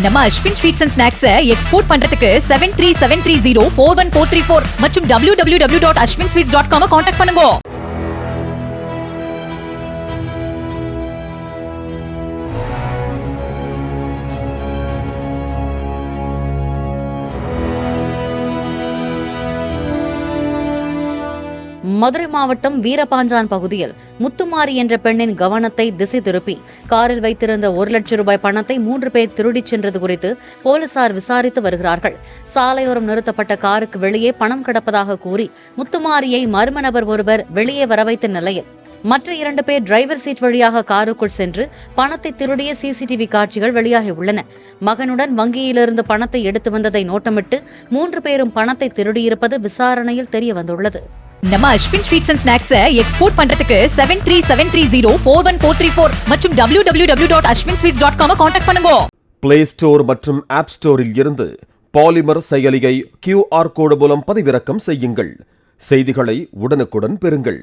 நம்ம Ashwin sweets and snacks export பண்றதுக்கு 7373041434 மற்றும் www.ashwinsweets.com கான்டாக்ட் பண்ணுங்க. மதுரை மாவட்டம் வீரபாஞ்சான் பகுதியில் முத்துமாரி என்ற பெண்ணின் கவனத்தை திசை திருப்பி காரில் வைத்திருந்த 1 லட்சம் ரூபாய் பணத்தை 3 பேர் திருடிச் சென்றது குறித்து போலீசார் விசாரித்து வருகிறார்கள். சாலையோரம் நிறுத்தப்பட்ட காருக்கு வெளியே பணம் கிடப்பதாக கூறி முத்துமாரியை மர்ம நபர் ஒருவர் வெளியே வரவைத்த நிலையில் மற்ற 2 பேர் டிரைவர் சீட் வழியாக காருக்குள் சென்று பணத்தை திருடிய சிசிடிவி காட்சிகள் வெளியாகியுள்ளன. மகனுடன் வங்கியிலிருந்து பணத்தை எடுத்து வந்ததை நோட்டமிட்டு 3 பேரும் பணத்தை திருடியிருப்பது விசாரணையில் தெரியவந்துள்ளது. நம்ம Ashwin sweets and snacks export பண்றதுக்கு 7373041434 மற்றும் www.ashwinsweets.com கான்டாக்ட் பண்ணுங்க. பிளே ஸ்டோர் மற்றும் ஆப் ஸ்டோரில் இருந்து பாலிமர் செயலியை QR கோடு மூலம் பதிவிறக்கம் செய்யுங்கள். செய்திகளை உடனுக்குடன் பெறுங்கள்.